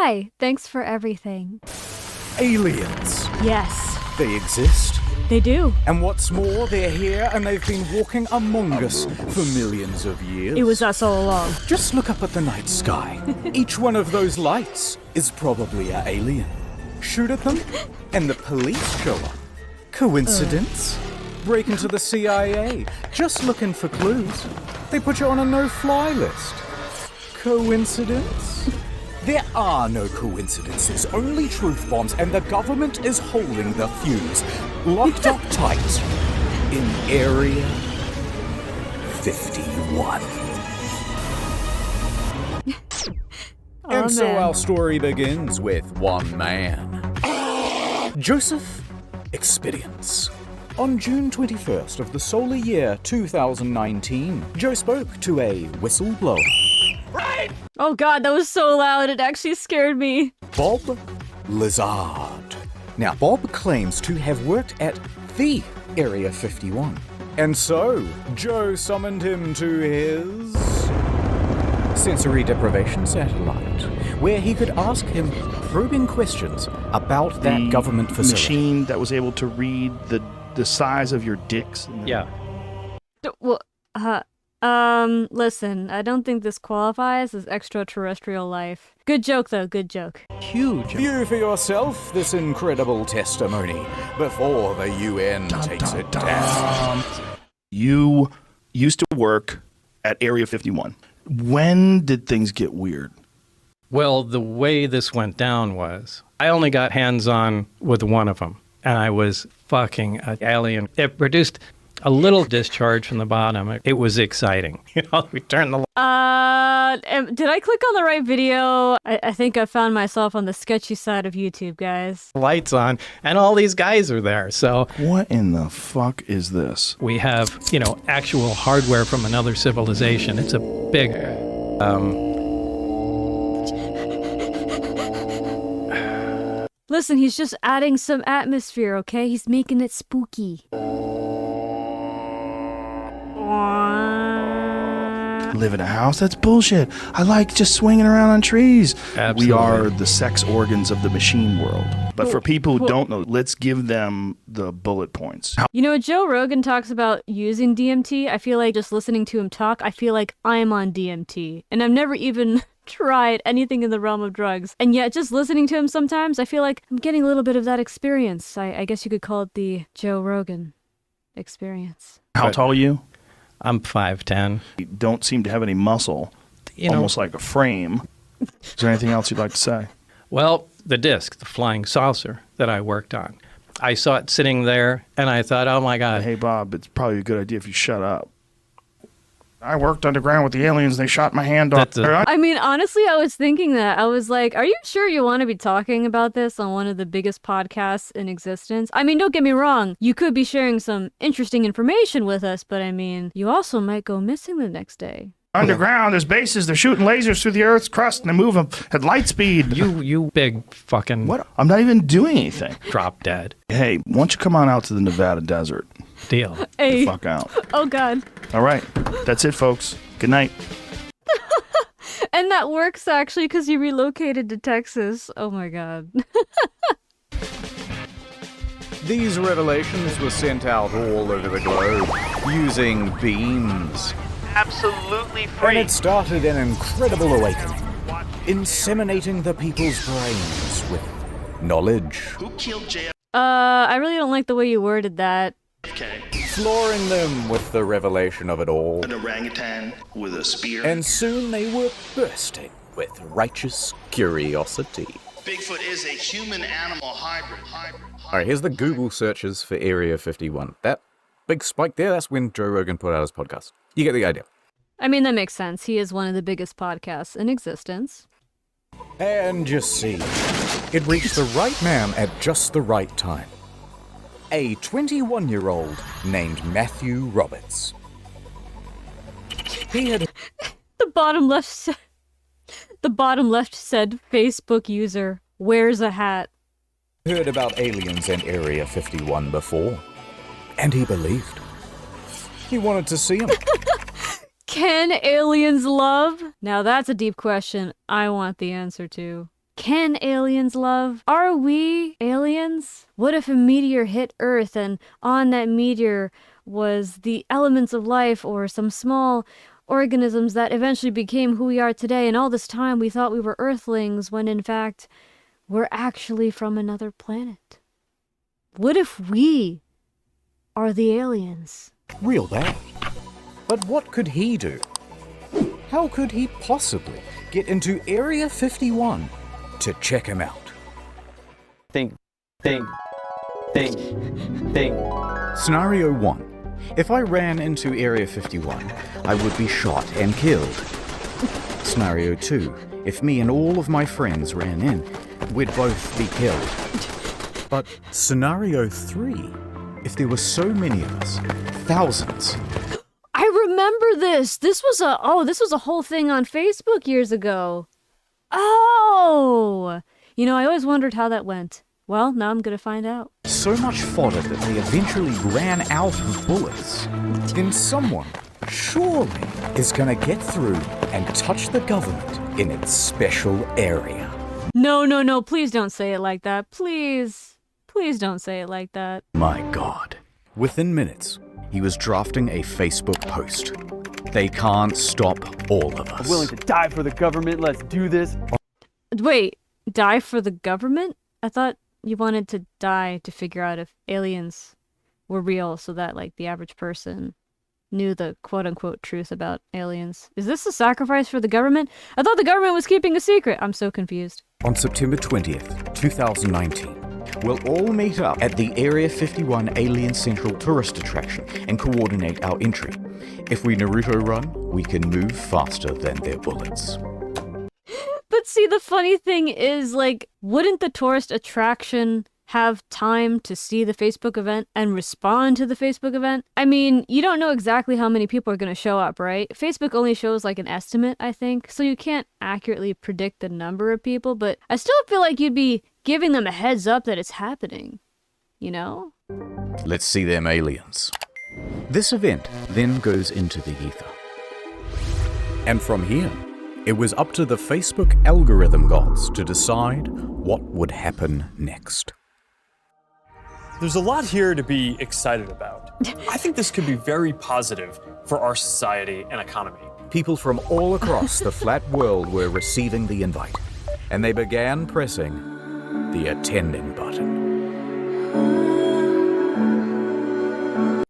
Hi, thanks for everything. Aliens. Yes. They exist. They do. And what's more, they're here and they've been walking among us for millions of years. It was us all along. Just look up at the night sky. Each one of those lights is probably an alien. Shoot at them, and the police show up. Coincidence? Break into the CIA, just looking for clues. They put you on a no-fly list. Coincidence? There are no coincidences, only truth bombs, and the government is holding the fuse. Locked up tight in Area 51. And so our story begins with one man. Joseph Experience. On June 21st of the solar year 2019, Joe spoke to a whistleblower. Right! Oh god, that was so loud, it actually scared me. Bob Lazard. Now, Bob claims to have worked at the Area 51. And so, Joe summoned him to his sensory deprivation satellite, where he could ask him probing questions about that government facility. Machine that was able to read the size of your dicks. Yeah. Well, listen, I don't think this qualifies as extraterrestrial life. Good joke, though, good joke. Huge. View for yourself this incredible testimony before the UN takes it down. You used to work at Area 51. When did things get weird? Well, the way this went down was I only got hands-on with one of them, and I was fucking an alien. It produced a little discharge from the bottom. It was exciting. You know, we turned the... Did I click on the right video? I think I found myself on the sketchy side of YouTube, guys. lights on, and all these guys are there. So What in the fuck is this? we have, you know, actual hardware from another civilization. It's a big... Listen, he's just adding some atmosphere, okay? He's making it spooky. Live in a house? That's bullshit. I like just swinging around on trees. Absolutely. We are the sex organs of the machine world. But for people who don't know, let's give them the bullet points. You know, Joe Rogan talks about using DMT. I feel like just listening to him talk, I feel like I'm on DMT. And I've never even tried anything in the realm of drugs. And yet, just listening to him sometimes, I feel like I'm getting a little bit of that experience. I guess you could call it the Joe Rogan experience. How tall are you? I'm 5'10". You don't seem to have any muscle. You know, almost like a frame. Is there anything else you'd like to say? well, the disc, the flying saucer that I worked on. I saw it sitting there, and I thought, oh my God. Hey, Bob, it's probably a good idea if you shut up. I worked underground with the aliens. They shot my hand off. I mean, honestly, I was thinking that. I was like, are you sure you want to be talking about this on one of the biggest podcasts in existence? I mean, don't get me wrong. You could be sharing some interesting information with us, but I mean, you also might go missing the next day. Underground, there's bases. They're shooting lasers through the Earth's crust, and they move them at light speed. You big fucking... What? I'm not even doing anything. Drop dead. Hey, why don't you come on out to the Nevada desert? Deal. Hey. Fuck out. Oh, God. All right. That's it, folks. Good night. And that works, actually, because he relocated to Texas. Oh, my God. These revelations were sent out all over the globe using beams. Absolutely And free. it started an incredible awakening, inseminating the people's brains with knowledge, Who killed JFK? I really don't like the way you worded that. flooring them with the revelation of it all. An orangutan with a spear. And soon they were bursting with righteous curiosity. Bigfoot is a human-animal hybrid. Alright, here's the Google searches for Area 51. That big spike there, that's when Joe Rogan put out his podcast. You get the idea. I mean, that makes sense. He is one of the biggest podcasts in existence. And just see, it reached the right man at just the right time. A 21-year-old named Matthew Roberts. He had The bottom left said Facebook user wears a hat. heard about aliens in Area 51 before, and he believed. He wanted to see them. Can aliens love? Now that's a deep question I want the answer to. Can aliens love? Are we aliens? What if a meteor hit Earth and on that meteor was the elements of life or some small organisms that eventually became who we are today, and all this time we thought we were Earthlings when in fact we're actually from another planet? What if we are the aliens? Real bad. But what could he do? How could he possibly get into Area 51 to check him out? Think. Scenario 1. If I ran into Area 51, I would be shot and killed. Scenario 2. If me and all of my friends ran in, we'd both be killed. But Scenario 3. If there were so many of us, thousands. I remember this. This was a whole thing on Facebook years ago. Oh! You know, I always wondered how that went. Well, now I'm gonna find out. So much fodder that they eventually ran out of bullets. Then someone, surely, is gonna get through and touch the government in its special area. No, please don't say it like that. Please don't say it like that. My God. Within minutes, he was drafting a Facebook post. They can't stop all of us. I'm willing to die for the government. Let's do this. Wait, die for the government? I thought you wanted to die to figure out if aliens were real so that, like, the average person knew the quote-unquote truth about aliens. Is this a sacrifice for the government? I thought the government was keeping a secret. I'm so confused. On September 20th, 2019, we'll all meet up at the Area 51 Alien Central Tourist Attraction and coordinate our entry. If we Naruto run, we can move faster than their bullets. But see, the funny thing is, like, wouldn't the tourist attraction have time to see the Facebook event and respond to the Facebook event? I mean, you don't know exactly how many people are going to show up, right? Facebook only shows like an estimate, I think, so you can't accurately predict the number of people, but I still feel like you'd be giving them a heads up that it's happening, you know? Let's see them aliens. This event then goes into the ether. And from here, it was up to the Facebook algorithm gods to decide what would happen next. There's a lot here to be excited about. I think this could be very positive for our society and economy. People from all across the flat world were receiving the invite, and they began pressing the attending button.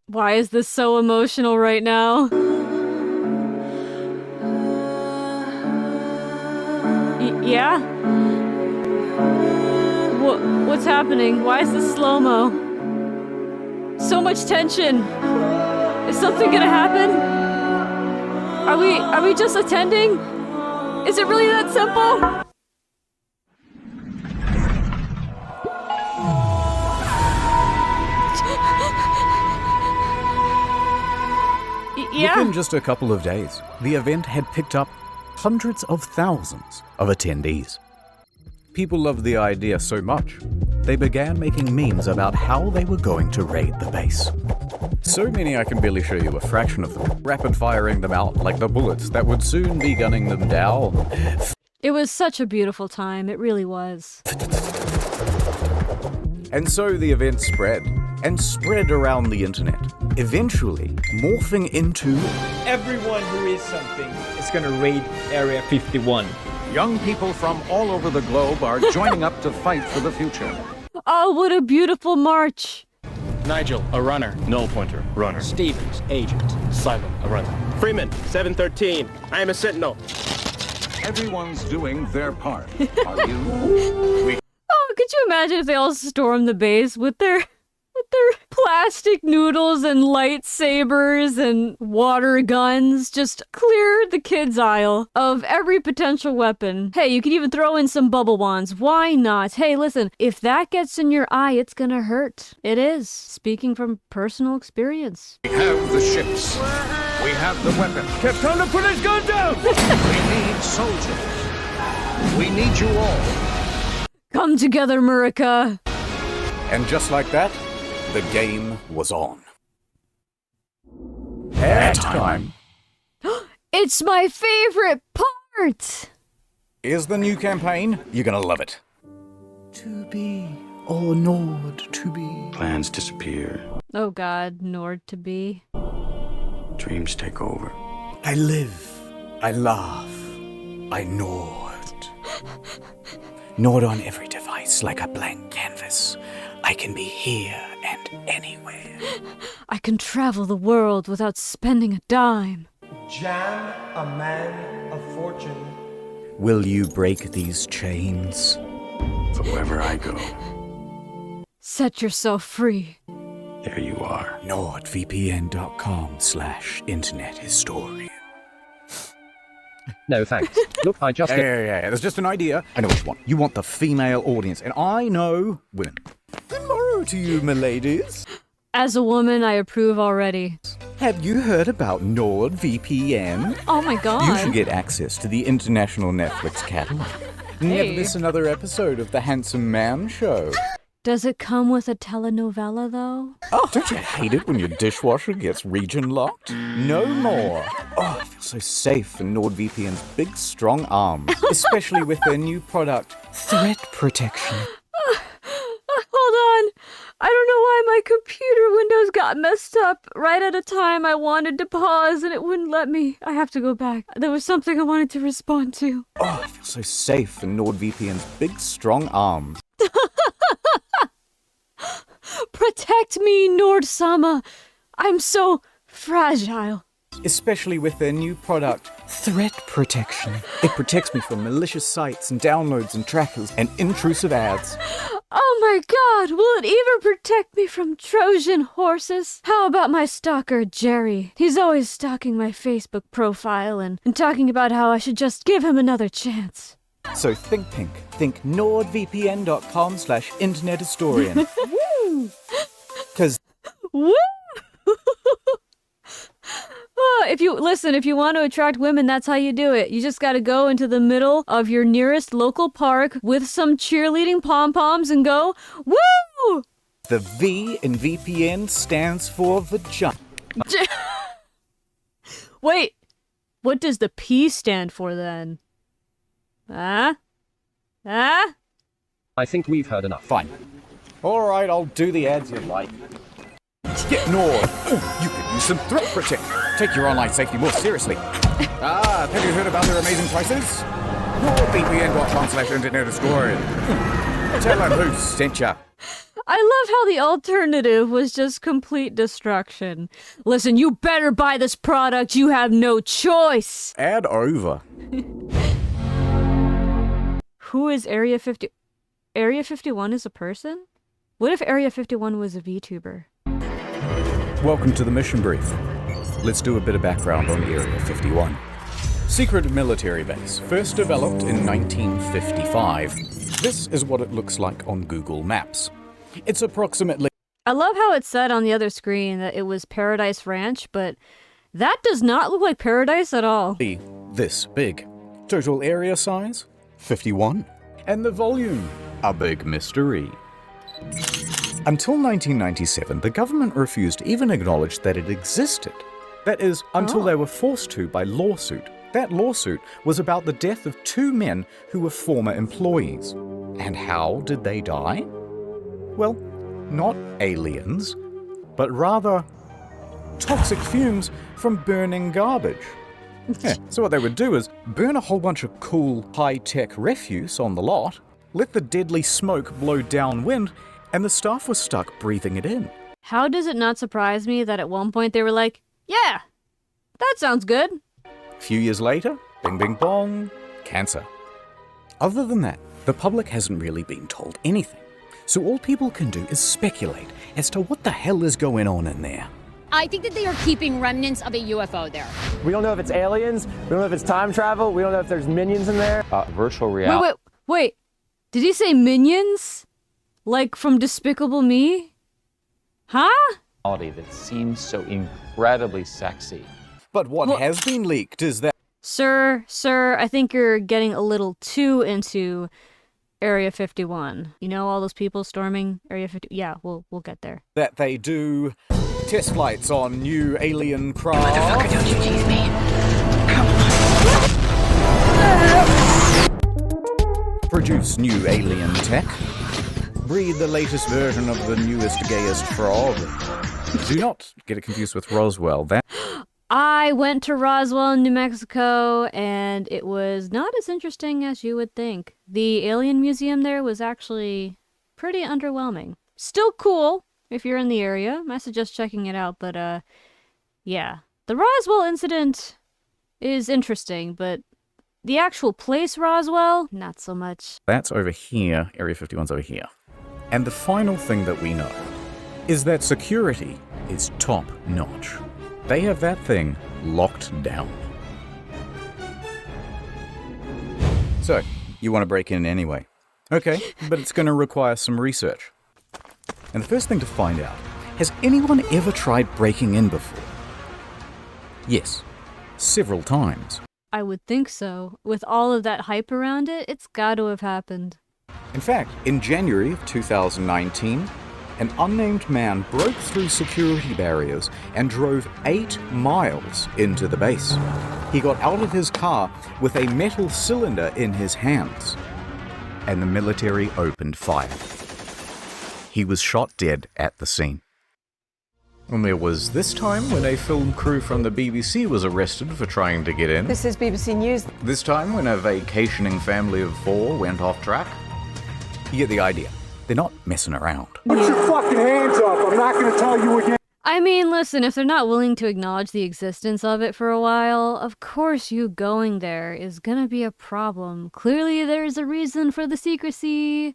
Why is this so emotional right now? Yeah? What's happening? Why is this slow-mo? So much tension. Is something gonna happen? Are we just attending? Is it really that simple? Yeah? Within just a couple of days, the event had picked up hundreds of thousands of attendees. People loved the idea so much, they began making memes about how they were going to raid the base. So many I can barely show you a fraction of them, rapid-firing them out like the bullets that would soon be gunning them down. It was such a beautiful time, it really was. And so the event spread, and spread around the internet, eventually morphing into... Everyone who is something is gonna raid Area 51. Young people from all over the globe are joining up to fight for the future. Oh, what a beautiful march! Nigel, a runner. Null pointer, runner. Stevens, agent. Simon, a runner. Freeman, 713. I am a sentinel. Everyone's doing their part. Are you? Oh, could you imagine if they all stormed the base with their plastic noodles and lightsabers and water guns, just clear the kids' aisle of every potential weapon. Hey, you could even throw in some bubble wands. Why not? Hey, listen, if that gets in your eye, it's gonna hurt. It is. Speaking from personal experience. We have the ships. We have the weapons. Time to put his gun down! We need soldiers. We need you all. Come together, Murica. And just like that, the game was on. Airtime. It's my favorite part! Here's the new campaign. You're gonna love it. To be or not to be. Plans disappear. Oh God, Nord to be. Dreams take over. I live. I laugh. I Nord. Nord on every device like a blank canvas. I can be here and anywhere. I can travel the world without spending a dime. Jam, a man of fortune. Will you break these chains? Wherever I go, Set yourself free. there you are. NordVPN.com/internet historian. No, thanks. Look, I just... Yeah. There's just an idea. I know what you want. You want the female audience, and I know women. Tomorrow to you, my ladies. As a woman, I approve already. Have you heard about NordVPN? Oh my God. You should get access to the international Netflix catalog. Never miss another episode of The Handsome Man Show. Does it come with a telenovela, though? Oh, don't you hate it when your dishwasher gets region locked? No more. Oh, I feel so safe in NordVPN's big, strong arms, especially with their new product, Threat Protection. Hold on. I don't know why my computer windows got messed up right at a time I wanted to pause and it wouldn't let me. I have to go back. There was something I wanted to respond to. Oh, I feel so safe in NordVPN's big, strong arms. Protect me, Nord-sama. I'm so fragile. Especially with their new product, Threat Protection. It protects me from malicious sites and downloads and trackers and intrusive ads. Oh my God, will it even protect me from Trojan horses? How about my stalker, Jerry? He's always stalking my Facebook profile and talking about how I should just give him another chance. So think pink. Think NordVPN.com/internet historian. Woo! Because... Woo! If you want to attract women, that's how you do it. You just got to go into the middle of your nearest local park with some cheerleading pom-poms and go, woo! The V in VPN stands for vagina. Wait, what does the P stand for then? I think we've heard enough. Fine. All right, I'll do the ads you like. Get Nord. You could use some threat protection. Take your online safety more seriously. Have you heard about their amazing prices? NordVPN.com/internet historian. Tell them who sent ya. I love how the alternative was just complete destruction. Listen, you better buy this product. You have no choice. Ad over. Who is Area 50? Area 51 is a person? What if Area 51 was a VTuber? Welcome to the mission brief. Let's do a bit of background on Area 51. Secret military base, first developed in 1955. This is what it looks like on Google Maps. It's approximately... I love how it said on the other screen that it was Paradise Ranch, but that does not look like paradise at all. This big. Total area size? 51. And the volume? A big mystery. Until 1997, the government refused to even acknowledge that it existed. That is, until they were forced to by lawsuit. That lawsuit was about the death of 2 men who were former employees. And how did they die? Well, not aliens, but rather toxic fumes from burning garbage. Yeah, so what they would do is burn a whole bunch of cool, high-tech refuse on the lot, let the deadly smoke blow downwind, and the staff was stuck breathing it in. How does it not surprise me that at one point they were like, yeah, that sounds good. A few years later, bing bing bong, cancer. Other than that, the public hasn't really been told anything. So all people can do is speculate as to what the hell is going on in there. I think that they are keeping remnants of a UFO there. We don't know if it's aliens. We don't know if it's time travel. We don't know if there's minions in there. Virtual reality. Wait. Did he say minions? Like from Despicable Me? Huh? That seems so incredibly sexy. But what has been leaked is that... Sir, I think you're getting a little too into Area 51. You know, all those people storming Area 50. Yeah, we'll get there. That they do test flights on new alien craft. Motherfucker, don't you tease me. produce new alien tech, breed the latest version of the newest, gayest frog. Do not get it confused with Roswell. I went to Roswell, New Mexico, and it was not as interesting as you would think. The alien museum there was actually pretty underwhelming. Still cool if you're in the area. I suggest checking it out, but yeah. The Roswell incident is interesting, but the actual place Roswell, not so much. That's over here. Area 51's over here. And the final thing that we know is that security is top notch. They have that thing locked down. So, you want to break in anyway. Okay, but it's going to require some research. And the first thing to find out, has anyone ever tried breaking in before? Yes, several times. I would think so. With all of that hype around it, it's got to have happened. In fact, in January of 2019, an unnamed man broke through security barriers and drove 8 miles into the base. He got out of his car with a metal cylinder in his hands, and the military opened fire. He was shot dead at the scene. And there was this time when a film crew from the BBC was arrested for trying to get in. This is BBC News. This time when a vacationing family of 4 went off track. You get the idea. They're not messing around. Put your fucking hands up. I'm not going to tell you again. I mean, listen, if they're not willing to acknowledge the existence of it for a while, of course you going there is gonna be a problem. Clearly there's a reason for the secrecy.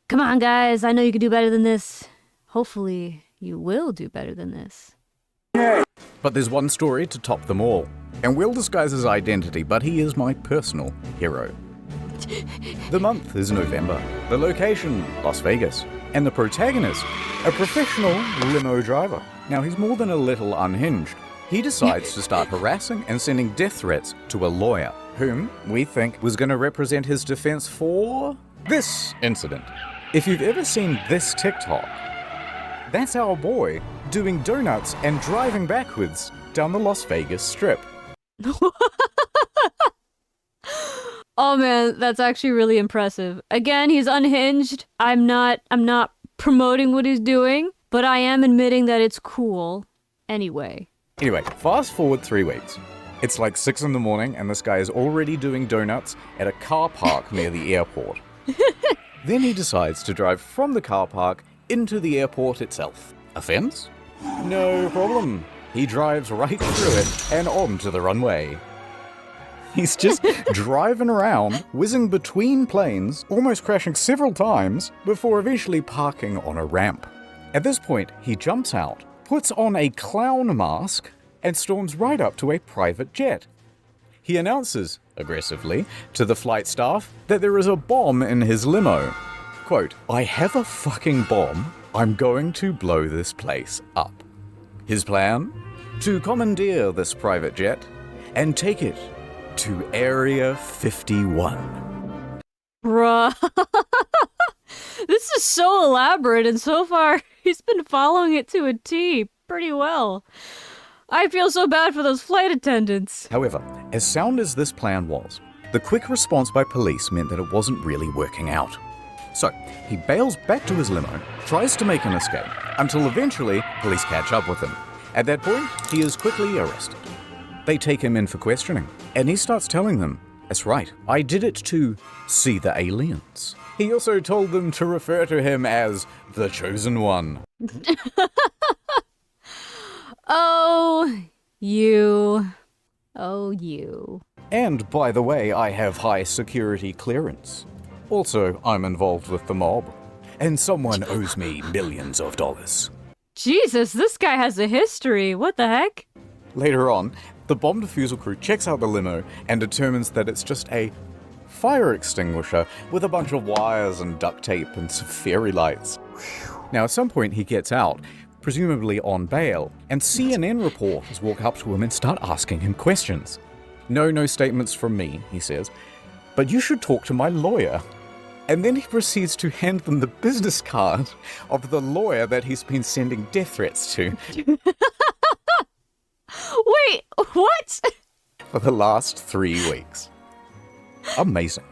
Come on, guys, I know you can do better than this. Hopefully you will do better than this. But there's one story to top them all. And Will disguise his identity, but he is my personal hero. The month is November. The location, Las Vegas. And the protagonist, a professional limo driver. Now, he's more than a little unhinged. He decides to start harassing and sending death threats to a lawyer, whom we think was going to represent his defense for this incident. If you've ever seen this TikTok, that's our boy doing donuts and driving backwards down the Las Vegas Strip. Oh man, that's actually really impressive. Again, he's unhinged. I'm not promoting what he's doing, but I am admitting that it's cool anyway. Anyway, fast forward 3 weeks. It's like 6 in the morning and this guy is already doing donuts at a car park near the airport. Then he decides to drive from the car park into the airport itself. Offense? No problem. He drives right through it and onto the runway. He's just driving around, whizzing between planes, almost crashing several times, before eventually parking on a ramp. At this point, he jumps out, puts on a clown mask, and storms right up to a private jet. He announces, aggressively, to the flight staff that there is a bomb in his limo. Quote, "I have a fucking bomb. I'm going to blow this place up." His plan? To commandeer this private jet and take it to Area 51. Bruh. This is so elaborate, and so far, he's been following it to a T pretty well. I feel so bad for those flight attendants. However, as sound as this plan was, the quick response by police meant that it wasn't really working out. So, he bails back to his limo, tries to make an escape, until eventually, police catch up with him. At that point, he is quickly arrested. They take him in for questioning, and he starts telling them, "That's right, I did it to see the aliens." He also told them to refer to him as the Chosen One. Oh, you. Oh, you. And by the way, I have high security clearance. Also, I'm involved with the mob, and someone owes me millions of dollars. Jesus, this guy has a history. What the heck? Later on, the bomb defusal crew checks out the limo and determines that it's just a fire extinguisher with a bunch of wires and duct tape and some fairy lights. Now, at some point, he gets out, presumably on bail, and CNN reporters walk up to him and start asking him questions. No statements from me, he says, but you should talk to my lawyer. And then he proceeds to hand them the business card of the lawyer that he's been sending death threats to. Wait, what? For the last 3 weeks. Amazing.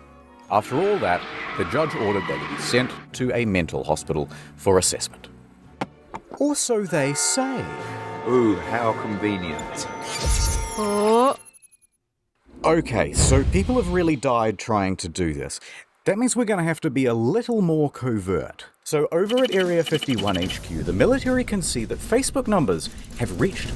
After all that, the judge ordered that he be sent to a mental hospital for assessment. Or so they say. Ooh, how convenient. Oh. Okay, so people have really died trying to do this. That means we're going to have to be a little more covert. So over at Area 51 HQ, the military can see that Facebook numbers have reached.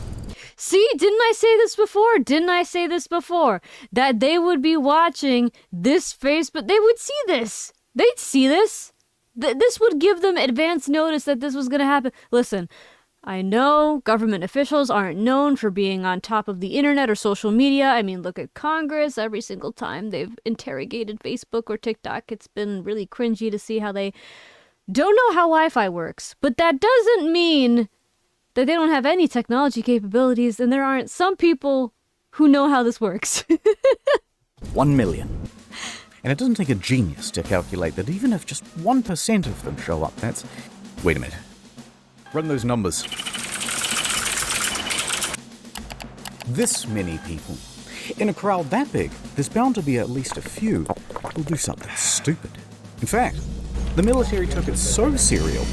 See, didn't I say this before? Didn't I say this before? That they would be watching this Facebook. They would see this. They'd see this. This would give them advance notice that this was going to happen. Listen, I know government officials aren't known for being on top of the internet or social media. I mean, look at Congress. Every single time they've interrogated Facebook or TikTok, it's been really cringy to see how they don't know how Wi-Fi works. But that doesn't mean that they don't have any technology capabilities, and there aren't some people who know how this works. 1 million. And it doesn't take a genius to calculate that even if just 1% of them show up, that's... Wait a minute. Run those numbers. This many people. In a crowd that big, there's bound to be at least a few who'll do something stupid. In fact, the military took it so serial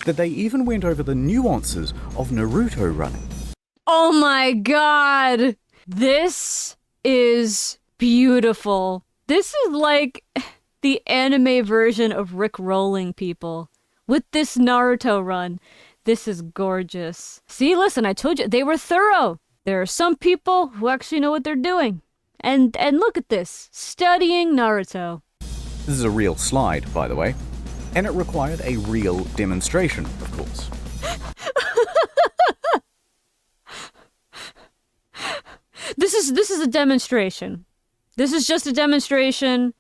that they even went over the nuances of Naruto running. Oh my god! This is beautiful. This is like the anime version of Rick-rolling people. With this Naruto run, this is gorgeous. See, listen, I told you, they were thorough. There are some people who actually know what they're doing. And look at this, studying Naruto. This is a real slide, by the way. And it required a real demonstration, of course. This is a demonstration. This is just a demonstration.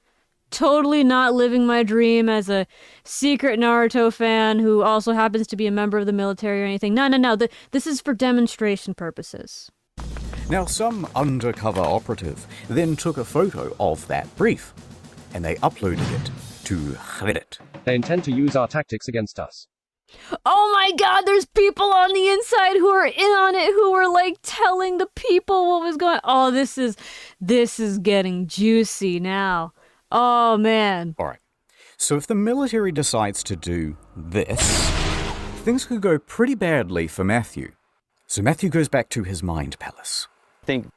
Totally not living my dream as a secret Naruto fan who also happens to be a member of the military or anything. No. This is for demonstration purposes. Now, some undercover operative then took a photo of that brief, and they uploaded it to Reddit. They intend to use our tactics against us. Oh my god, there's people on the inside who are in on it, who are like telling the people what was going on. Oh, this is getting juicy now. Oh man. Alright, so if the military decides to do this, things could go pretty badly for Matthew. So Matthew goes back to his mind palace. Think.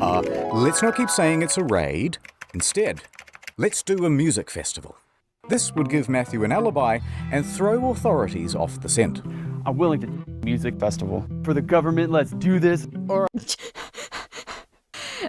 Let's not keep saying it's a raid. Instead, let's do a music festival. This would give Matthew an alibi and throw authorities off the scent. I'm willing to music festival. For the government, let's do this.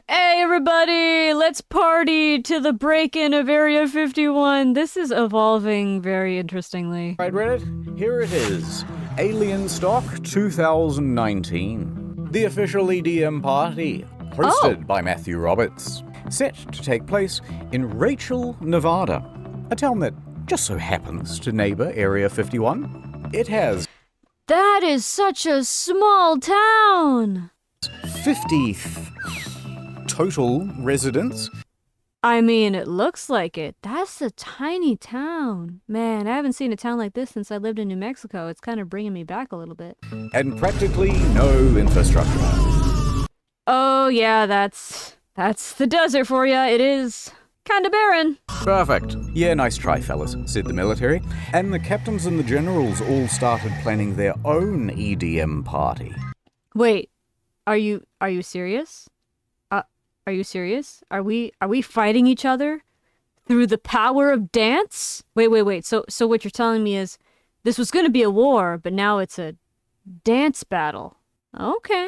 Hey everybody, let's party to the break-in of Area 51. This is evolving very interestingly. Right, Reddit, here it is. Alien Stock 2019. The official EDM party, hosted by Matthew Roberts. Set to take place in Rachel, Nevada, a town that just so happens to neighbor Area 51. It has... That is such a small town! 50 total residents. I mean, it looks like it. That's a tiny town. Man, I haven't seen a town like this since I lived in New Mexico. It's kind of bringing me back a little bit. And practically no infrastructure. Oh yeah, that's the desert for ya. It is kind of barren. Perfect. Yeah, nice try, fellas, said the military. And the captains and the generals all started planning their own EDM party. Wait, are you serious? Are you serious? Are we fighting each other through the power of dance? Wait. So what you're telling me is this was going to be a war, but now it's a dance battle. Okay.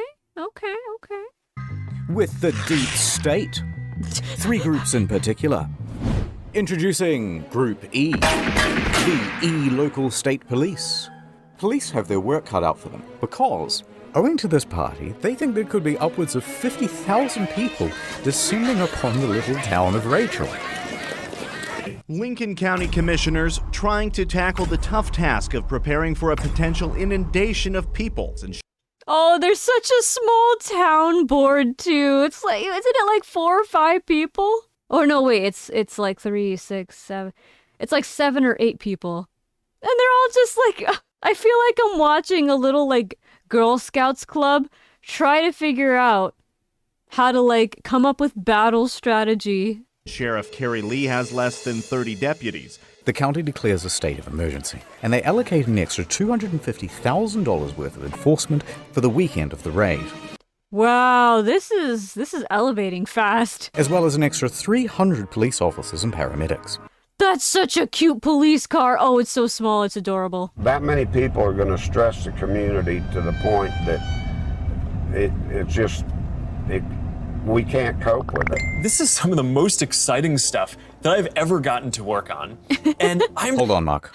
With the deep state. 3 groups in particular. Introducing Group E, the E local state police. Police have their work cut out for them because, owing to this party, they think there could be upwards of 50,000 people descending upon the little town of Rachel. Lincoln County commissioners trying to tackle the tough task of preparing for a potential inundation of peoples and Oh, there's such a small town board too. It's like, isn't it like 4 or 5 people? Oh no, wait, it's like 3, 6, 7. It's like 7 or 8 people. And they're all just like, I feel like I'm watching a little like Girl Scouts club try to figure out how to like come up with battle strategy. Sheriff Carrie Lee has less than 30 deputies. The county declares a state of emergency, and they allocate an extra $250,000 worth of enforcement for the weekend of the raid. Wow, this is elevating fast. As well as an extra 300 police officers and paramedics. That's such a cute police car. Oh, it's so small, it's adorable. That many people are going to stress the community to the point that we can't cope with it. This is some of the most exciting stuff that I've ever gotten to work on. And Hold on, Mark.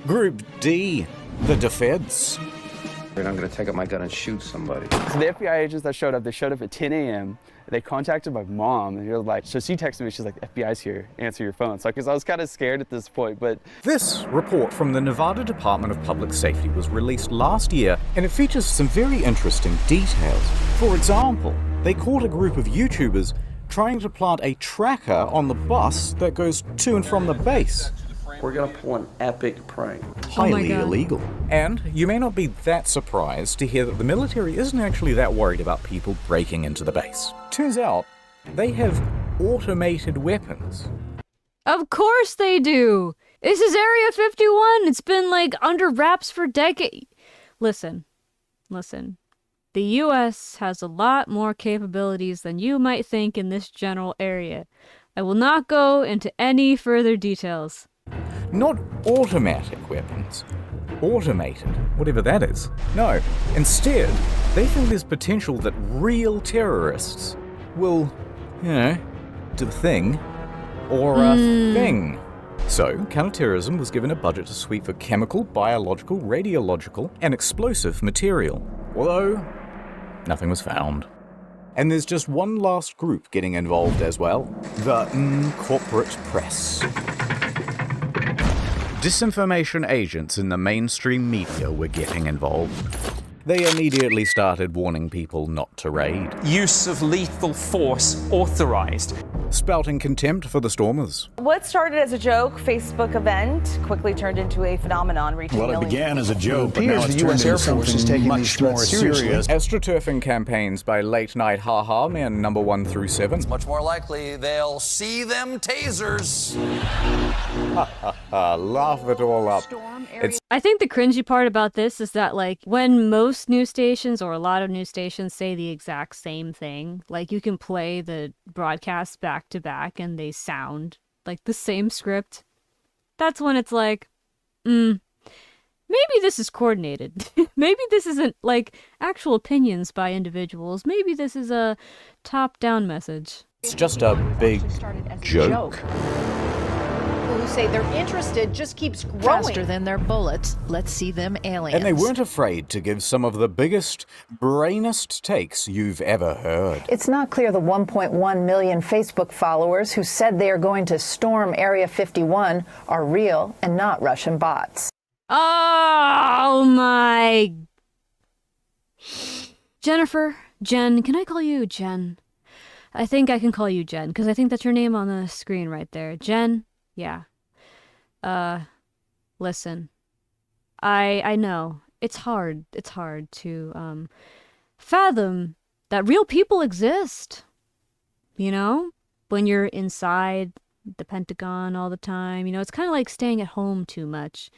Group D, the defense. And I'm going to take out my gun and shoot somebody. So the FBI agents that showed up, they showed up at 10 a.m. They contacted my mom, and she was like, so she texted me, she's like, FBI's here, answer your phone. So, because I was kind of scared at this point, but... This report from the Nevada Department of Public Safety was released last year, and it features some very interesting details. For example, they caught a group of YouTubers trying to plant a tracker on the bus that goes to and from the base. We're going to pull an epic prank. Highly illegal. And you may not be that surprised to hear that the military isn't actually that worried about people breaking into the base. Turns out, they have automated weapons. Of course they do! This is Area 51! It's been like under wraps for decades. Listen. The US has a lot more capabilities than you might think in this general area. I will not go into any further details. Not automatic weapons. Automated, whatever that is. No, instead, they think there's potential that real terrorists will, do the thing, or a thing. So, counterterrorism was given a budget to sweep for chemical, biological, radiological, and explosive material. Although, nothing was found. And there's just one last group getting involved as well. The corporate press. Disinformation agents in the mainstream media were getting involved. They immediately started warning people not to raid. Use of lethal force authorized. Spouting contempt for the stormers. What started as a joke Facebook event quickly turned into a phenomenon reaching millions. Well, it began as a joke, but now it's turned into something much more serious. Astroturfing campaigns by late-night haha men number 1 through 7. It's much more likely they'll see them tasers. Laugh it all up. I think the cringy part about this is that, like, when most news stations or a lot of news stations say the exact same thing, like, you can play the broadcast back to back and they sound like the same script. That's when it's like, maybe this is coordinated. Maybe this isn't, like, actual opinions by individuals. Maybe this is a top-down message. It's just a big joke. Who say they're interested just keeps growing. Faster than their bullets. Let's see them aliens. And they weren't afraid to give some of the biggest, brainest takes you've ever heard. It's not clear the 1.1 million Facebook followers who said they are going to storm Area 51 are real and not Russian bots. Oh my... Jen, can I call you Jen? I think I can call you Jen, because I think that's your name on the screen right there. Jen? Yeah. Listen. I know. It's hard to, fathom that real people exist. You know? When you're inside the Pentagon all the time, it's kind of like staying at home too much.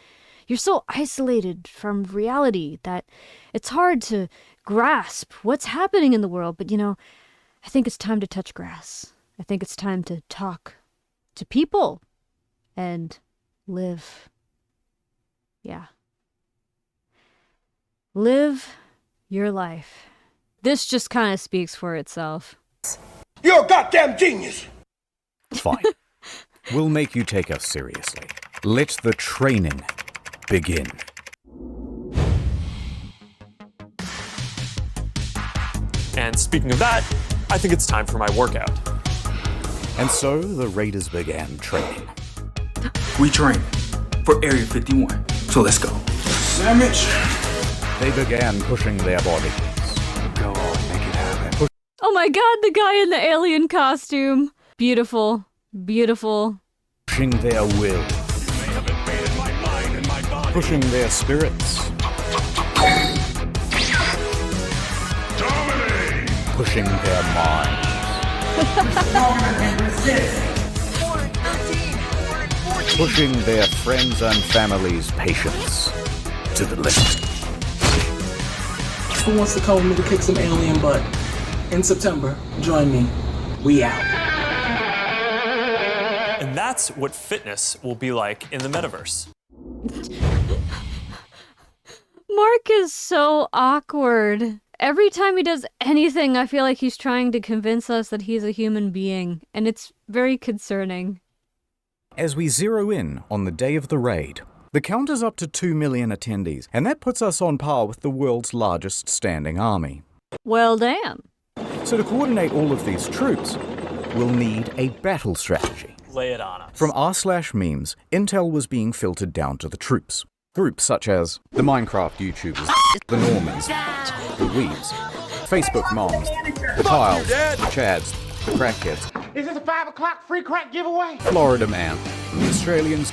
You're so isolated from reality that it's hard to grasp what's happening in the world. But, I think it's time to touch grass. I think it's time to talk to people. And live. Yeah. Live your life. This just kind of speaks for itself. You're a goddamn genius! Fine. We'll make you take us seriously. Let the training begin. And speaking of that, I think it's time for my workout. And so the raiders began training. We train for Area 51, so let's go. Sandwich! They began pushing their bodies. Go on, make it happen. Oh my god, the guy in the alien costume. Beautiful. Beautiful. Pushing their will. Pushing their spirits. pushing their minds. Pushing their friends and family's patience to the limit. Who wants to come with me to kick some alien butt? In September, join me. We out. And that's what fitness will be like in the metaverse. Mark is so awkward. Every time he does anything, I feel like he's trying to convince us that he's a human being, and it's very concerning. As we zero in on the day of the raid, the count is up to 2 million attendees, and that puts us on par with the world's largest standing army. Well, damn. So to coordinate all of these troops, we'll need a battle strategy. Lay it on us. From r/memes, intel was being filtered down to the troops. Groups such as the Minecraft YouTubers, the Normies, the Weebs, Facebook Moms, the Kyles, the Chads, the Crackheads, Is this a 5 o'clock free crack giveaway? Florida Man, the Australians,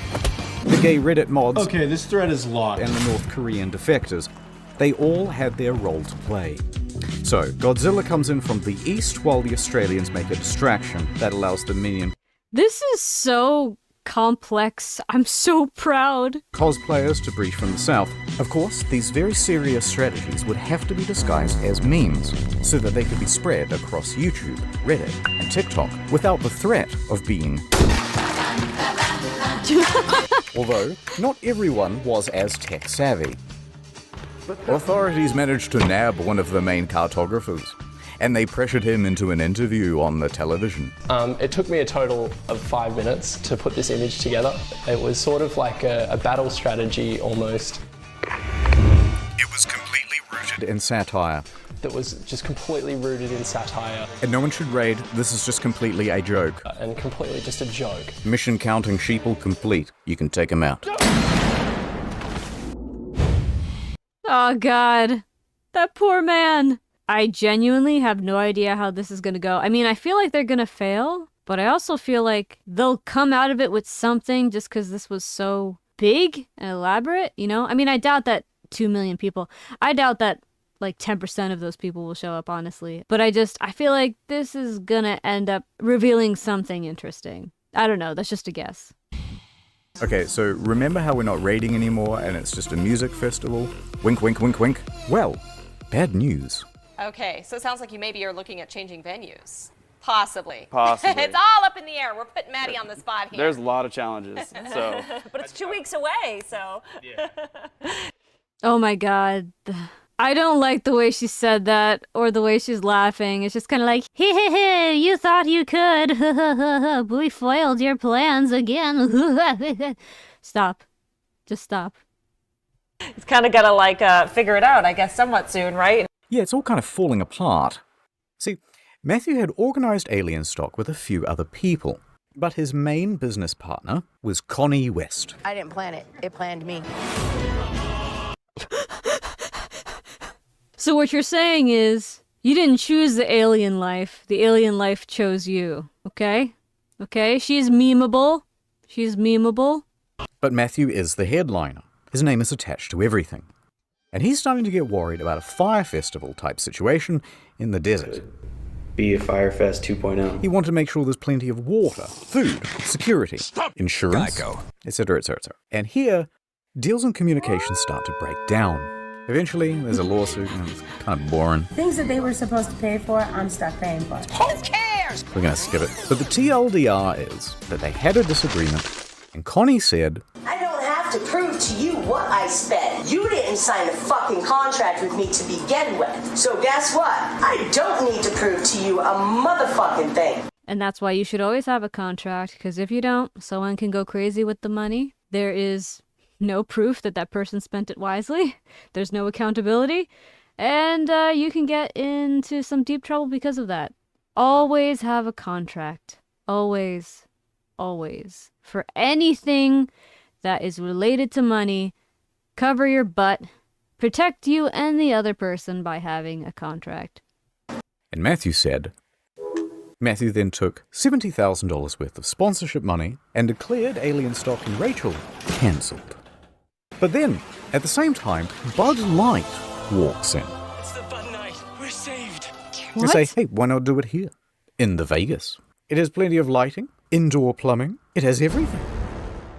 the gay Reddit mods, okay, this thread is locked, and the North Korean defectors. They all had their role to play. So, Godzilla comes in from the east while the Australians make a distraction that allows the minion This is so complex. I'm so proud. cosplayers to breach from the south. Of course, these very serious strategies would have to be disguised as memes so that they could be spread across YouTube, Reddit, and TikTok without the threat of being... Although, not everyone was as tech savvy. Authorities managed to nab one of the main cartographers, and they pressured him into an interview on the television. It took me a total of 5 minutes to put this image together. It was sort of like a battle strategy almost. It was completely rooted in satire. That was just completely rooted in satire. And no one should raid, this is just completely a joke. And completely just a joke. Mission counting sheeple complete. You can take him out. Oh god. That poor man. I genuinely have no idea how this is gonna go. I mean, I feel like they're gonna fail, but I also feel like they'll come out of it with something just because this was so big and elaborate, you know? I mean, I doubt that 2 million people, I doubt that like 10% of those people will show up, honestly. But I feel like this is gonna end up revealing something interesting. I don't know, that's just a guess. Okay, so remember how we're not raiding anymore and it's just a music festival? Wink, wink, wink, wink. Well, bad news. Okay, so it sounds like you maybe are looking at changing venues. Possibly. Possibly. It's all up in the air. We're putting Maddie on the spot here. There's a lot of challenges, so. But it's 2 weeks away, so. Yeah. Oh my god. I don't like the way she said that, or the way she's laughing. It's just kind of like, hee, you thought you could. We foiled your plans again. Stop. Just stop. It's kind of got to like figure it out, I guess, somewhat soon, right? Yeah, it's all kind of falling apart. See, Matthew had organized alien stock with a few other people, but his main business partner was Connie West. I didn't plan it. It planned me. So what you're saying is, you didn't choose the alien life chose you, okay? Okay, she's memeable. But Matthew is the headliner. His name is attached to everything. And he's starting to get worried about a fire festival type situation in the desert. Be a Firefest 2.0. He wanted to make sure there's plenty of water, food, security, insurance, etc., etc. And here, deals and communications start to break down. Eventually, there's a lawsuit, and it's kind of boring. Things that they were supposed to pay for, I'm stuck paying for. Who cares? We're gonna skip it. But the TLDR is that they had a disagreement, and Connie said, I don't have to prove to you what I spent. You didn't sign a fucking contract with me to begin with. So guess what? I don't need to prove to you a motherfucking thing. And that's why you should always have a contract, because if you don't, someone can go crazy with the money. There is no proof that that person spent it wisely. There's no accountability. And you can get into some deep trouble because of that. Always have a contract. Always. Always. For anything that is related to money, cover your butt. Protect you and the other person by having a contract. And Matthew said, Matthew then took $70,000 worth of sponsorship money and declared alien stock in Rachel cancelled. But then, at the same time, Bud Light walks in. It's the Bud Night. We're saved. They say, hey, why not do it here? In the Vegas. It has plenty of lighting, indoor plumbing, it has everything.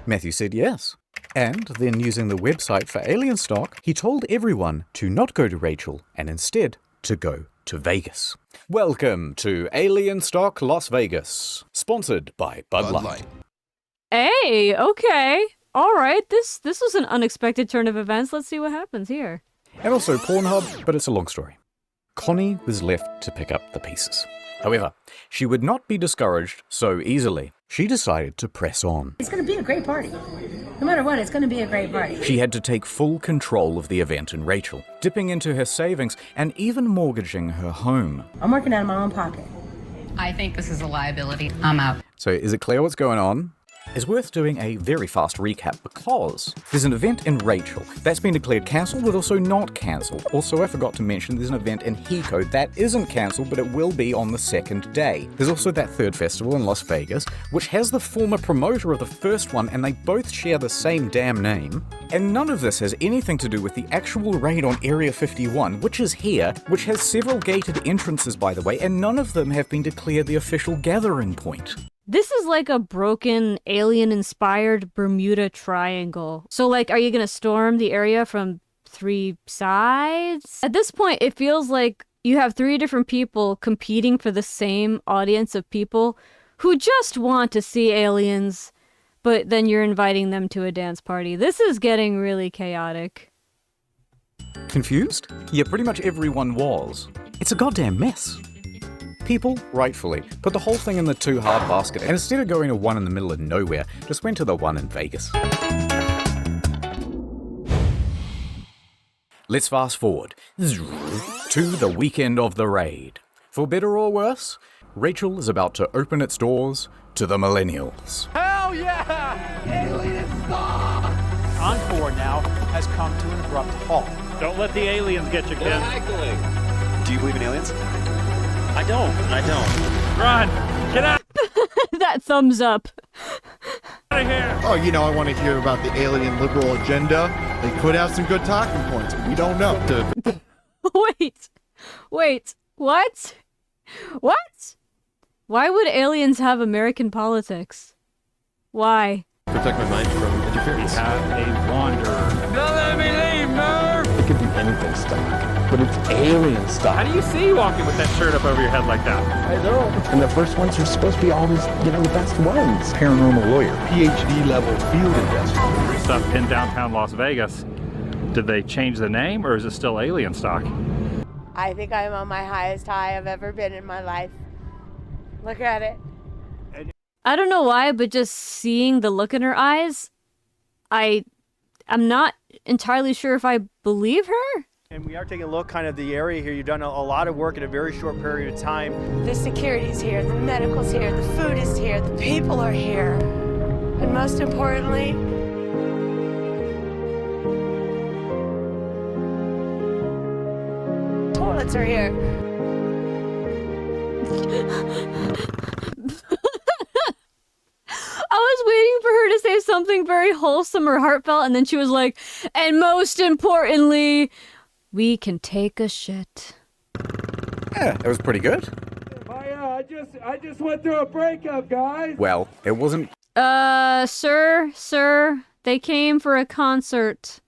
Matthew said yes. And then using the website for alien stock, he told everyone to not go to Rachel and instead to go to Vegas. Welcome to Alien Stock Las Vegas, sponsored by Bud Light. Hey, okay. All right, this was an unexpected turn of events. Let's see what happens here. And also Pornhub, but it's a long story. Connie was left to pick up the pieces. However, she would not be discouraged so easily. She decided to press on. It's going to be a great party. No matter what, it's going to be a great party. She had to take full control of the event in Rachel, dipping into her savings and even mortgaging her home. I'm working out of my own pocket. I think this is a liability. I'm out. So is it clear what's going on? It's worth doing a very fast recap because there's an event in Rachel that's been declared cancelled but also not cancelled. Also, I forgot to mention there's an event in Hiko that isn't cancelled but it will be on the second day. There's also that third festival in Las Vegas, which has the former promoter of the first one and they both share the same damn name. And none of this has anything to do with the actual raid on Area 51, which is here, which has several gated entrances by the way, and none of them have been declared the official gathering point. This is like a broken, alien-inspired Bermuda Triangle. So, like, are you gonna storm the area from 3 sides? At this point, it feels like you have 3 different people competing for the same audience of people who just want to see aliens, but then you're inviting them to a dance party. This is getting really chaotic. Confused? Yeah, pretty much everyone was. It's a goddamn mess. People, rightfully, put the whole thing in the too hard basket and instead of going to one in the middle of nowhere, just went to the one in Vegas. Let's fast forward to the weekend of the raid. For better or worse, Rachel is about to open its doors to the millennials. Hell yeah! Alien stock! Encore now has come to an abrupt halt. Don't let the aliens get you, Ken. Do you believe in aliens? I don't. Run! Get out! That thumbs up. Out of here! Oh, you know, I want to hear about the alien liberal agenda. They could have some good talking points. We don't know. Wait, what? What? Why would aliens have American politics? Why? Protect my mind from interference. We have a wanderer. Don't let me leave, Merv! It could be anything stock, but it's alien stock. How do you see you walking with that shirt up over your head like that? I don't. And the first ones are supposed to be always, the best ones. Paranormal lawyer, PhD level field investigator. Stuff in downtown Las Vegas. Did they change the name or is it still alien stock? I think I'm on my highest high I've ever been in my life. Look at it. I don't know why, but just seeing the look in her eyes, I'm not entirely sure if I believe her. And we are taking a look kind of the area here. You've done a lot of work in a very short period of time. The security's here, the medical's here, the food is here, the people are here. And most importantly, toilets are here. I was waiting for her to say something very wholesome or heartfelt, and then she was like, and most importantly, we can take a shit. Yeah, that was pretty good. I just went through a breakup, guys. Well, it wasn't... Sir, they came for a concert,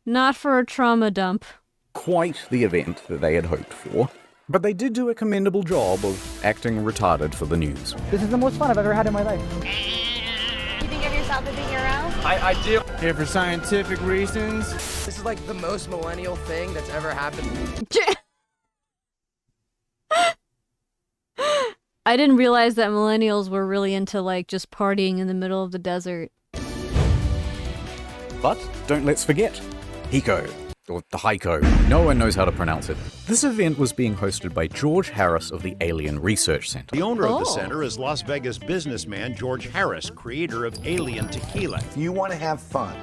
not for a trauma dump. Quite the event that they had hoped for. But they did do a commendable job of acting retarded for the news. This is the most fun I've ever had in my life. You think of yourself as a hero? I do. Here for scientific reasons. This is like the most millennial thing that's ever happened. I didn't realize that millennials were really into like just partying in the middle of the desert. But don't let's forget, Hiko. Or the Hiko. No one knows how to pronounce it. This event was being hosted by George Harris of the Alien Research Center. The owner of the center is Las Vegas businessman George Harris, creator of Alien Tequila. If you want to have fun,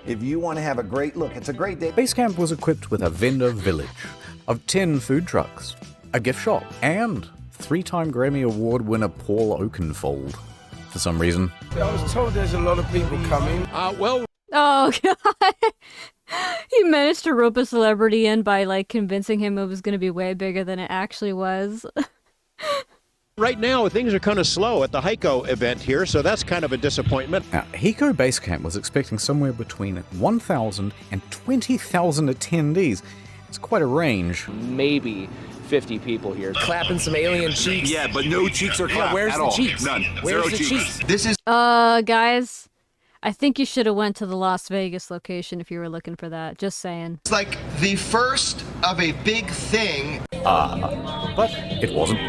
if you want to have a great look, it's a great day. Base camp was equipped with a vendor village of 10 food trucks, a gift shop, and 3-time Grammy Award winner Paul Oakenfold. For some reason. I was told there's a lot of people coming. Oh, God. He managed to rope a celebrity in by like convincing him it was going to be way bigger than it actually was. Right now, things are kind of slow at the Heiko event here, so that's kind of a disappointment. Now, Heiko Basecamp was expecting somewhere between 1,000 and 20,000 attendees. It's quite a range. Maybe 50 people here. Clapping some alien cheeks. Yeah, but no cheeks are clapped where's at the all. cheeks? None. Where's Zero the cheeks? This is Guys, I think you should have went to the Las Vegas location if you were looking for that. Just saying. It's like the first of a big thing. But it wasn't.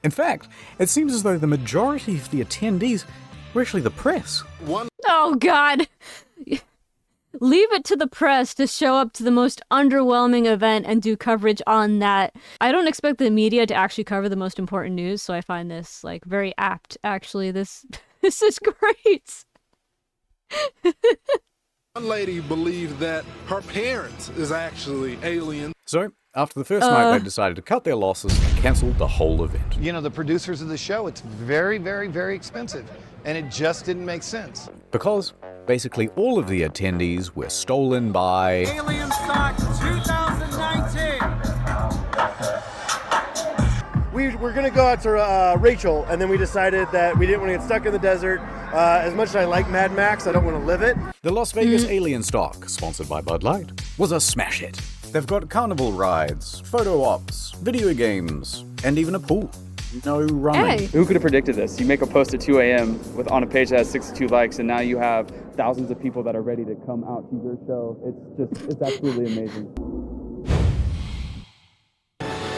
In fact, it seems as though the majority of the attendees were actually the press. Oh, God. Leave it to the press to show up to the most underwhelming event and do coverage on that. I don't expect the media to actually cover the most important news, so I find this, like, very apt, actually. This is great. One lady believed that her parents is actually alien. So, after the first night, they decided to cut their losses and cancel the whole event. You know, the producers of the show, it's very, very, very expensive. And it just didn't make sense. Because basically all of the attendees were stolen by Alien Stock 2019. We were going to go out to Rachel, and then we decided that we didn't want to get stuck in the desert. As much as I like Mad Max, I don't want to live it. The Las Vegas Alien Stock, sponsored by Bud Light, was a smash hit. They've got carnival rides, photo ops, video games, and even a pool. No running. Hey. Who could have predicted this? You make a post at 2 a.m. on a page that has 62 likes, and now you have thousands of people that are ready to come out to your show. It's absolutely amazing.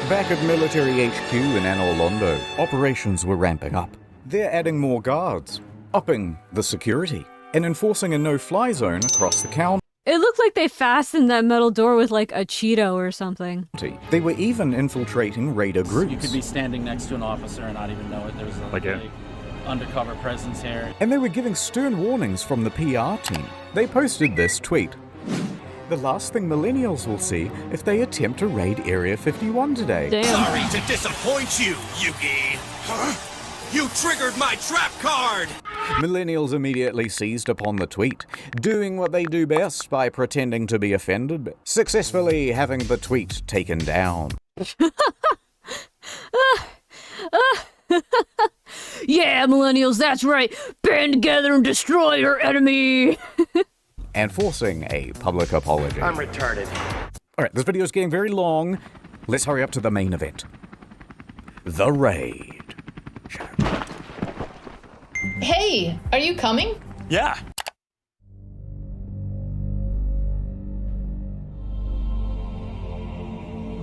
Back at Military HQ in Anne Arundel, operations were ramping up. They're adding more guards, upping the security, and enforcing a no-fly zone across the county. It looked like they fastened that metal door with like a Cheeto or something. They were even infiltrating raider groups. You could be standing next to an officer and not even know it. There's a undercover presence here. And they were giving stern warnings from the PR team. They posted this tweet. The last thing millennials will see if they attempt to raid Area 51 today. Damn. Sorry to disappoint you, Yugi. Huh? You triggered my trap card! Millennials immediately seized upon the tweet, doing what they do best by pretending to be offended, successfully having the tweet taken down. Yeah, millennials, that's right. Band together and destroy your enemy. And forcing a public apology. I'm retarded. Alright, this video is getting very long. Let's hurry up to the main event. The raid. Hey, are you coming? Yeah.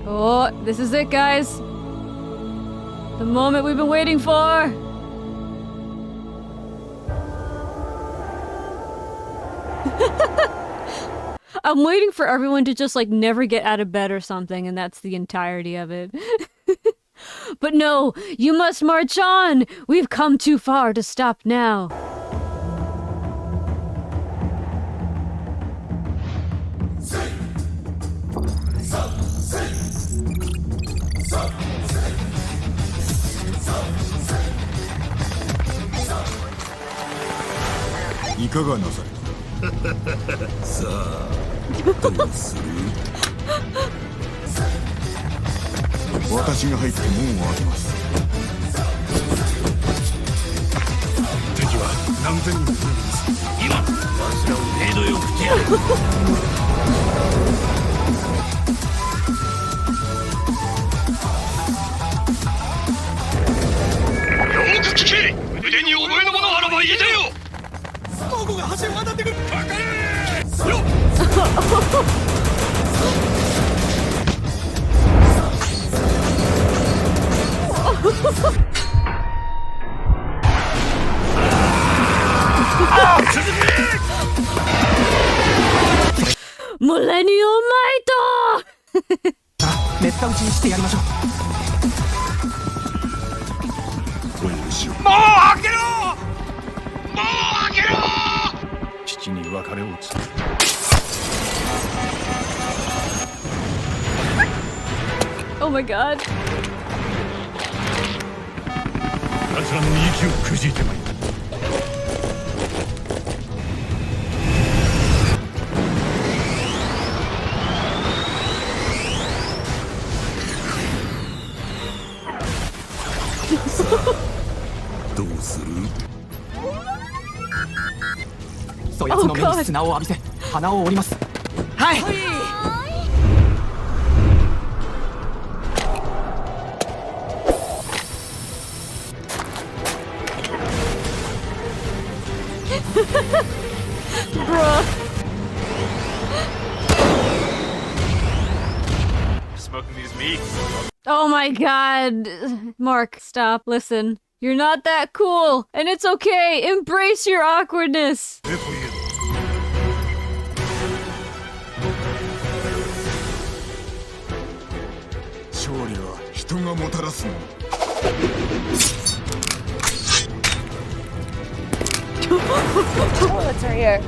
Oh, this is it, guys. The moment we've been waiting for. I'm waiting for everyone to just like never get out of bed or something, and that's the entirety of it. But no, you must march on! We've come too far to stop now. Millennial Maito! めった打ちにしてやりましょう。もう開けろ！もう開けろ！父に別れを告げ Oh my god. 奴らの息をくじいてまいった。どうする？そやつの目に砂を浴びせ鼻を折ります。はい。Bruh. Smoking these meats. Oh my god. Mark, stop. Listen. You're not that cool. And it's okay. Embrace your awkwardness. Toilets are here.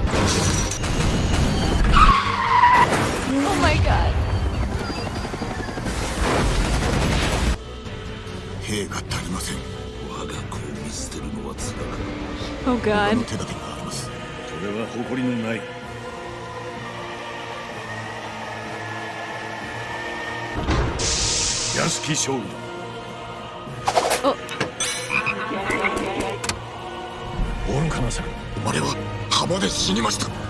Oh my god. Oh god. Oh. オルカナさん、生まれは浜で死にました。もう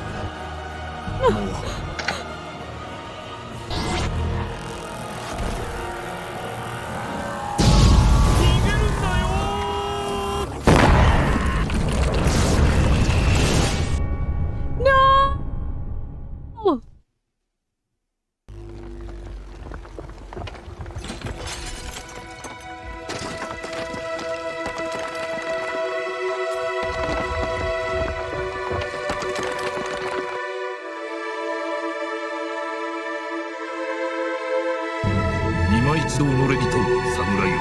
今一度己に問う侍よ、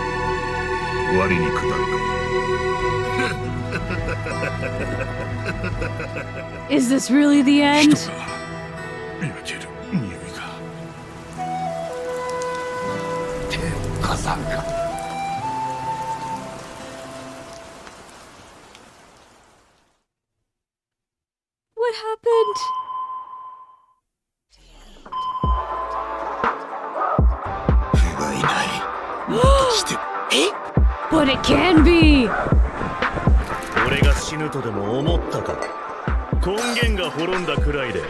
我に下るか。 Is this really the end? 人が焼ける匂いが。天火山か。 What happened? But it can be! 俺が死ぬとでも思ったか。根源が滅んだくらいで。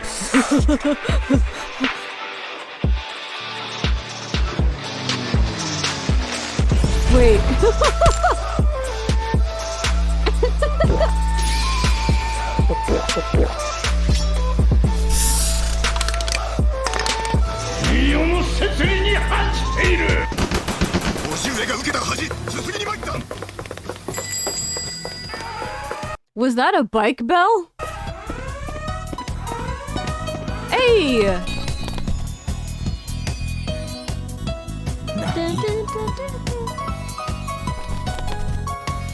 Wait. Was that a bike bell? Hey!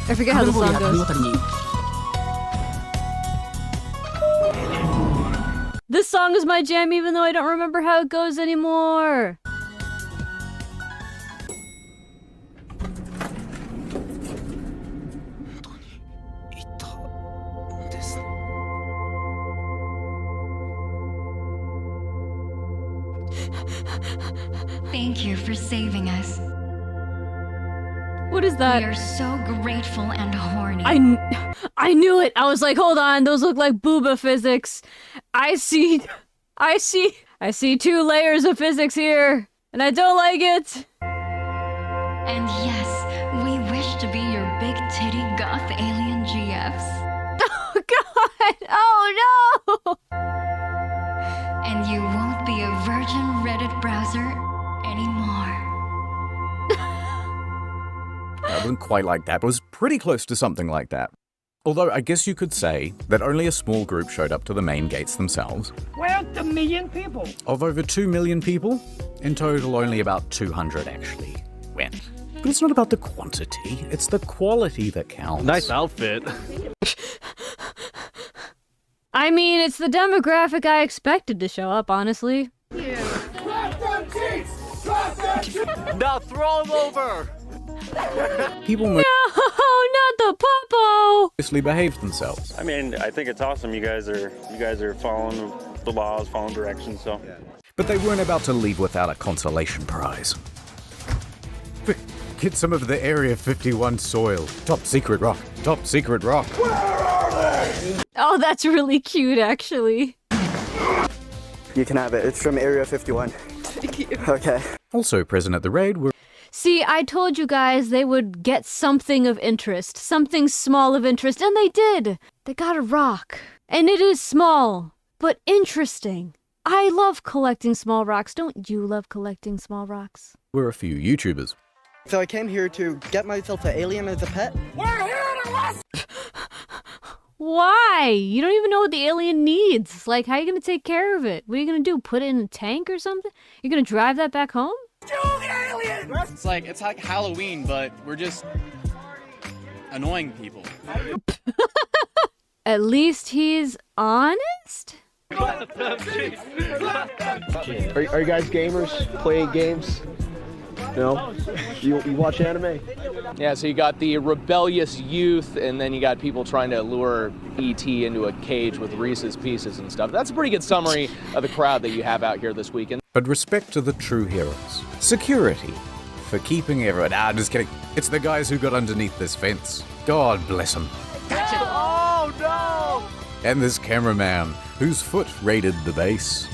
I forget how the song goes. This song is my jam even though I don't remember how it goes anymore. Thank you for saving us. What is that? We are so grateful and horny. I knew it. I was like, hold on, those look like booba physics. I see 2 layers of physics here, and I don't like it. And yes, we wish to be your big titty goth alien GFs. Oh god! Oh no! And you won't be a virgin Reddit browser anymore. I wasn't quite like that, but it was pretty close to something like that. Although I guess you could say that only a small group showed up to the main gates themselves. Well, the million people. Of over 2 million people, in total only about 200 actually went. But it's not about the quantity, it's the quality that counts. Nice outfit. I mean, it's the demographic I expected to show up, honestly. Now throw him over! People No, not the popo! mostly behaved themselves. I mean, I think it's awesome. You guys are following the laws, following directions, so. But they weren't about to leave without a consolation prize. Get some of the Area 51 soil. Top secret rock. Top secret rock. Oh, that's really cute, actually. You can have it. It's from Area 51. Thank you. Okay. Also present at the raid were... See, I told you guys they would get something of interest, something small of interest, and they did. They got a rock. And it is small, but interesting. I love collecting small rocks. Don't you love collecting small rocks? Were a few YouTubers. So I came here to get myself an alien as a pet. We're here to listen! Why? You don't even know what the alien needs. Like, how are you going to take care of it? What are you going to do? Put it in a tank or something? You're going to drive that back home? It's like Halloween, but we're just annoying people. At least he's honest? Are you guys gamers? Playing games? No? You watch anime? Yeah, so you got the rebellious youth, and then you got people trying to lure E.T. into a cage with Reese's Pieces and stuff. That's a pretty good summary of the crowd that you have out here this weekend. But respect to the true heroes. Security. For keeping everyone... just kidding. It's the guys who got underneath this fence. God bless them. Oh no! And this cameraman, whose foot raided the base.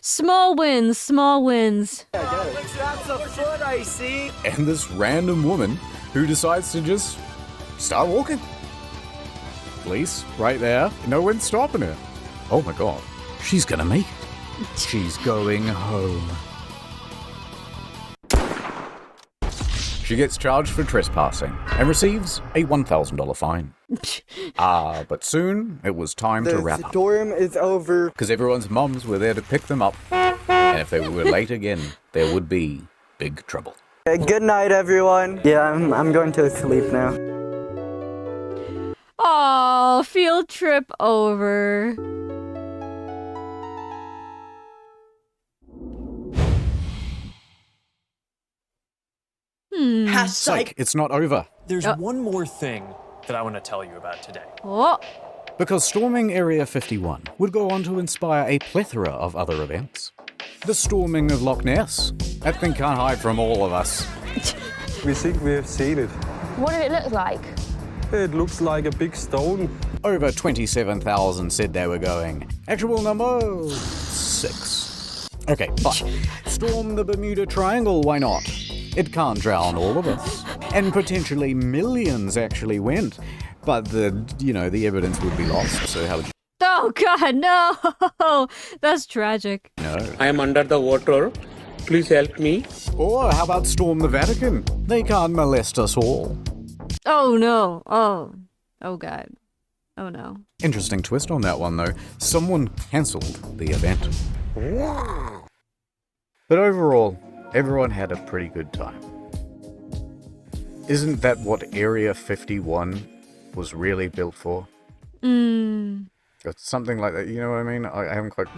Small wins, small wins. That's a foot I see. And this random woman who decides to just start walking. Police, right there. No one's stopping her. Oh my god. She's gonna make it. She's going home. She gets charged for trespassing and receives a $1,000 fine. But soon it was time to wrap up. The storm is over. Because everyone's mums were there to pick them up. And if they were late again, there would be big trouble. Good night, everyone. Yeah, I'm going to sleep now. Oh, field trip over. Psych, it's not over. There's one more thing that I want to tell you about today. Oh. Because storming Area 51 would go on to inspire a plethora of other events. The storming of Loch Ness. That thing can't hide from all of us. We think we have seen it. What did it look like? It looks like a big stone. Over 27,000 said they were going. Actual number 6. Okay, but storm the Bermuda Triangle, why not? It can't drown all of us. And potentially millions actually went. But the evidence would be lost, so how would you... Oh god, no! That's tragic. No. I am under the water. Please help me. Or how about storm the Vatican? They can't molest us all. Oh no. Oh god. Oh no. Interesting twist on that one though. Someone cancelled the event. But overall, everyone had a pretty good time. Isn't that what Area 51 was really built for? It's something like that, you know what I mean? I haven't quite...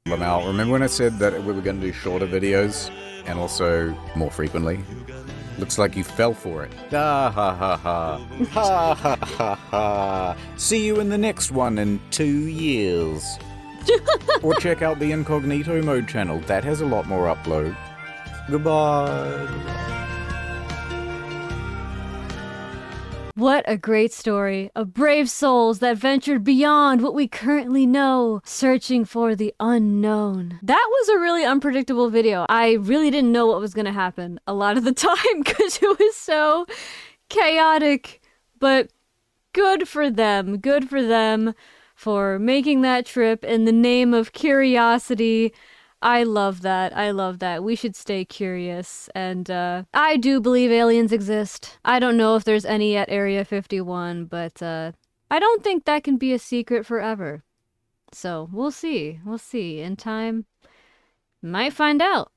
Lamau, remember when I said that we were going to do shorter videos and also more frequently? Looks like you fell for it. Ha ha ha ha. Ha ha ha ha. See you in the next one in 2 years. Or check out the incognito mode channel. That has a lot more upload. Goodbye. What a great story of brave souls that ventured beyond what we currently know, searching for the unknown. That was a really unpredictable video. I really didn't know what was going to happen a lot of the time because it was so chaotic. But good for them. Good for them for making that trip in the name of curiosity. I love that. I love that. We should stay curious. And I do believe aliens exist. I don't know if there's any at Area 51, but I don't think that can be a secret forever. So we'll see. We'll see. In time, might find out.